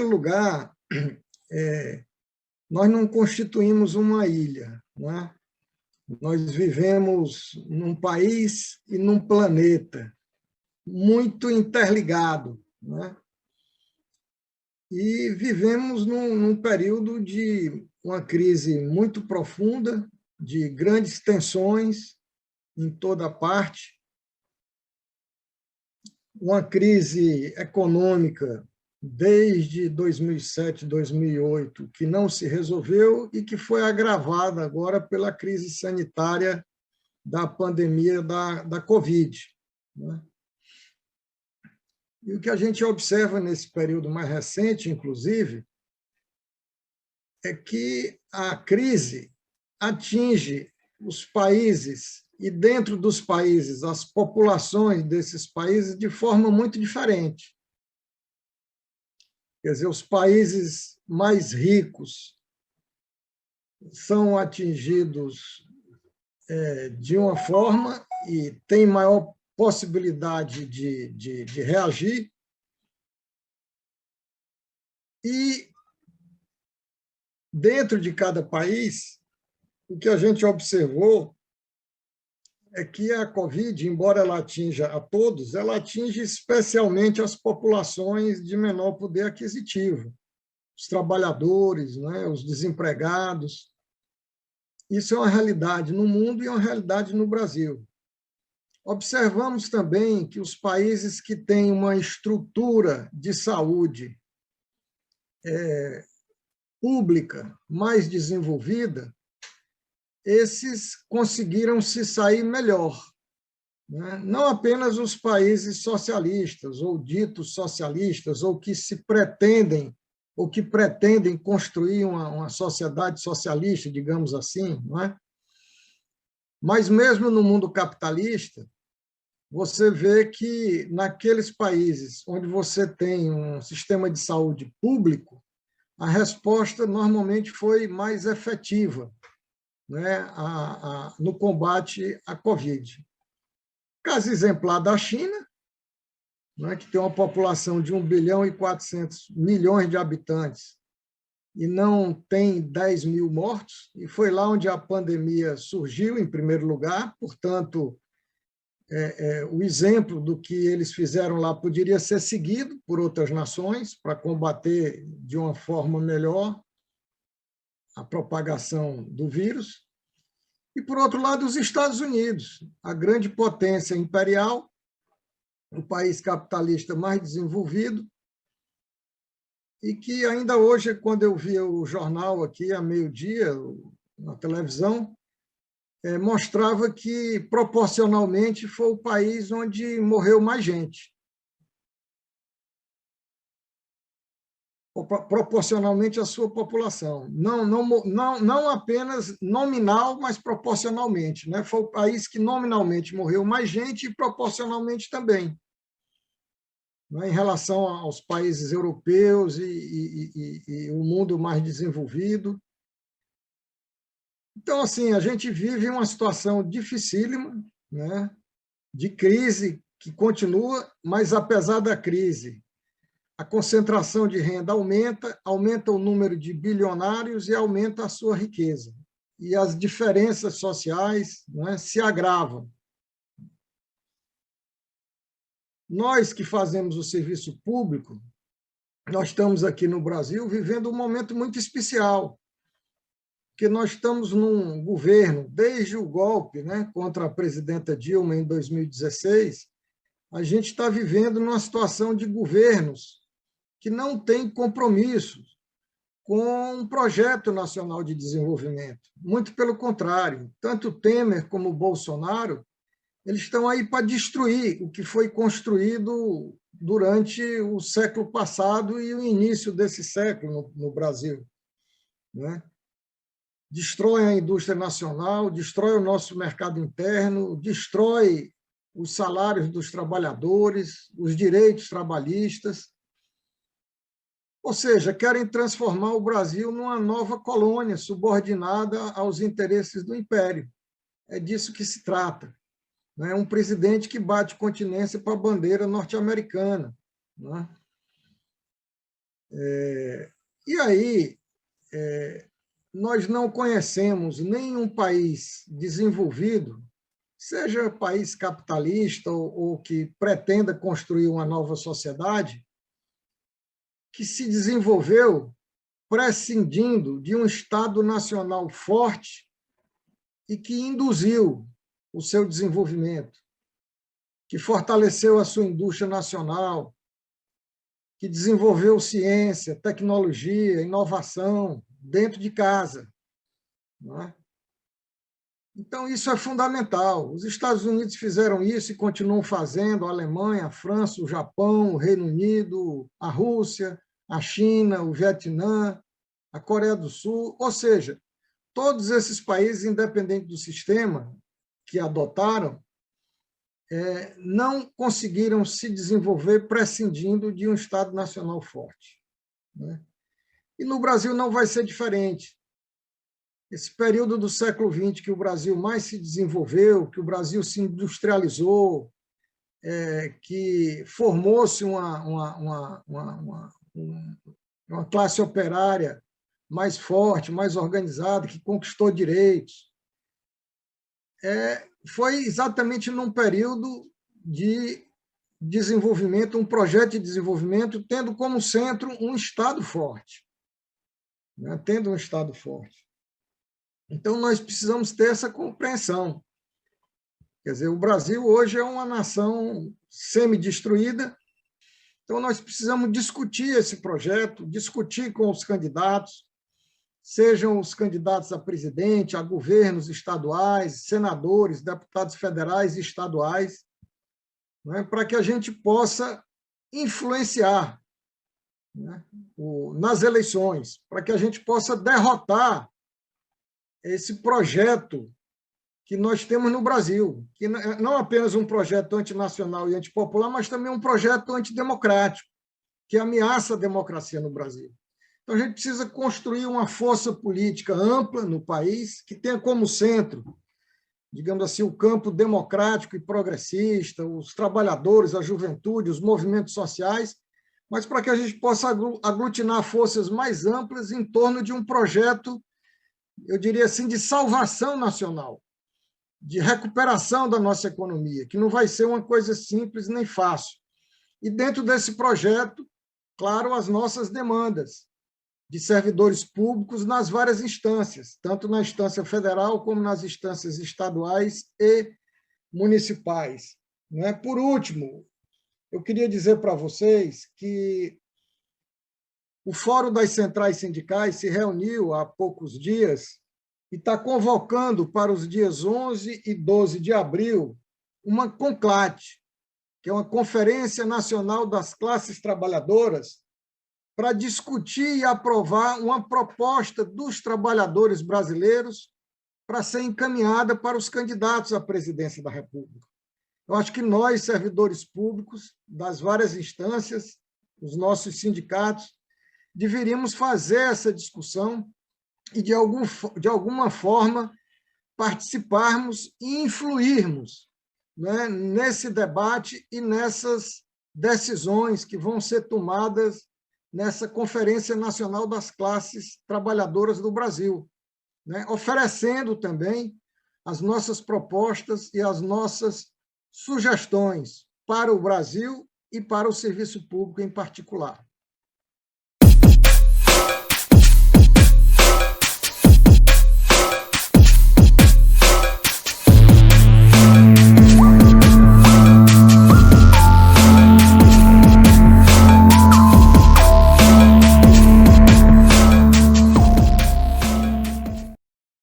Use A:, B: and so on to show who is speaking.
A: primeiro lugar, nós não constituímos uma ilha, né? Nós vivemos num país e num planeta muito interligado, né? E vivemos num período de uma crise muito profunda, de grandes tensões em toda parte, uma crise econômica desde 2007, 2008, que não se resolveu e que foi agravada agora pela crise sanitária da pandemia da Covid, né? E o que a gente observa nesse período mais recente, inclusive, é que a crise atinge os países e, dentro dos países, as populações desses países de forma muito diferente. Quer dizer, os países mais ricos são atingidos de uma forma e têm maior possibilidade de reagir, e dentro de cada país, o que a gente observou é que a Covid, embora ela atinja a todos, ela atinge especialmente as populações de menor poder aquisitivo, os trabalhadores, né, os desempregados. Isso é uma realidade no mundo e é uma realidade no Brasil. Observamos também que os países que têm uma estrutura de saúde pública mais desenvolvida, esses conseguiram se sair melhor, né? Não apenas os países socialistas, ou ditos socialistas, ou que se pretendem, ou que pretendem construir uma sociedade socialista, digamos assim, não é? Mas mesmo no mundo capitalista, você vê que naqueles países onde você tem um sistema de saúde público, a resposta normalmente foi mais efetiva, né, no combate à Covid. Caso exemplar da China, né, que tem uma população de 1 bilhão e 400 milhões de habitantes e não tem 10 mil mortos, e foi lá onde a pandemia surgiu, em primeiro lugar. Portanto, o exemplo do que eles fizeram lá poderia ser seguido por outras nações para combater de uma forma melhor a propagação do vírus. E, por outro lado, os Estados Unidos, a grande potência imperial, o país capitalista mais desenvolvido, e que ainda hoje, quando eu via o jornal aqui a meio-dia, na televisão, mostrava que, proporcionalmente, foi o país onde morreu mais gente. Proporcionalmente à sua população. Não apenas nominal, mas proporcionalmente, né? Foi o país que nominalmente morreu mais gente e proporcionalmente também, né? Em relação aos países europeus e o mundo mais desenvolvido. Então, assim, a gente vive uma situação dificílima, né? De crise que continua, mas, apesar da crise, a concentração de renda aumenta o número de bilionários e aumenta a sua riqueza. E as diferenças sociais, né, se agravam. Nós que fazemos o serviço público, nós estamos aqui no Brasil vivendo um momento muito especial, porque nós estamos num governo, desde o golpe, né, contra a presidenta Dilma em 2016, a gente está vivendo numa situação de governos que não tem compromisso com um projeto nacional de desenvolvimento. Muito pelo contrário, tanto Temer como Bolsonaro, eles estão aí para destruir o que foi construído durante o século passado e o início desse século no Brasil, né? Destrói a indústria nacional, destrói o nosso mercado interno, destrói os salários dos trabalhadores, os direitos trabalhistas. Ou seja, querem transformar o Brasil numa nova colônia subordinada aos interesses do império. É disso que se trata. É um presidente que bate continência para a bandeira norte-americana, né? E aí, nós não conhecemos nenhum país desenvolvido, seja país capitalista ou que pretenda construir uma nova sociedade, que se desenvolveu prescindindo de um Estado nacional forte e que induziu o seu desenvolvimento, que fortaleceu a sua indústria nacional, que desenvolveu ciência, tecnologia, inovação dentro de casa. Não é? Então, isso é fundamental. Os Estados Unidos fizeram isso e continuam fazendo, a Alemanha, a França, o Japão, o Reino Unido, a Rússia, a China, o Vietnã, a Coreia do Sul, ou seja, todos esses países, independente do sistema que adotaram, não conseguiram se desenvolver prescindindo de um Estado nacional forte. Né? E no Brasil não vai ser diferente. Esse período do século XX que o Brasil mais se desenvolveu, que o Brasil se industrializou, que formou-se uma classe operária mais forte, mais organizada, que conquistou direitos, foi exatamente num período de desenvolvimento, um projeto de desenvolvimento, tendo como centro um Estado forte. Né? Tendo um Estado forte. Então, nós precisamos ter essa compreensão. Quer dizer, o Brasil hoje é uma nação semi-destruída, então nós precisamos discutir esse projeto, discutir com os candidatos, sejam os candidatos a presidente, a governos estaduais, senadores, deputados federais e estaduais, né, para que a gente possa influenciar, né, nas eleições, para que a gente possa derrotar esse projeto que nós temos no Brasil, que não é apenas um projeto antinacional e antipopular, mas também um projeto antidemocrático, que ameaça a democracia no Brasil. Então, a gente precisa construir uma força política ampla no país, que tenha como centro, digamos assim, o campo democrático e progressista, os trabalhadores, a juventude, os movimentos sociais, mas para que a gente possa aglutinar forças mais amplas em torno de um projeto, eu diria assim, de salvação nacional, de recuperação da nossa economia, que não vai ser uma coisa simples nem fácil. E dentro desse projeto, claro, as nossas demandas de servidores públicos nas várias instâncias, tanto na instância federal como nas instâncias estaduais e municipais. Por último, eu queria dizer para vocês que o Fórum das Centrais Sindicais se reuniu há poucos dias e está convocando para os dias 11 e 12 de abril uma CONCLAT, que é uma Conferência Nacional das Classes Trabalhadoras, para discutir e aprovar uma proposta dos trabalhadores brasileiros para ser encaminhada para os candidatos à presidência da República. Eu acho que nós, servidores públicos, das várias instâncias, os nossos sindicatos, deveríamos fazer essa discussão e, de alguma forma, participarmos e influirmos, né, nesse debate e nessas decisões que vão ser tomadas nessa Conferência Nacional das Classes Trabalhadoras do Brasil, né, oferecendo também as nossas propostas e as nossas sugestões para o Brasil e para o serviço público em particular.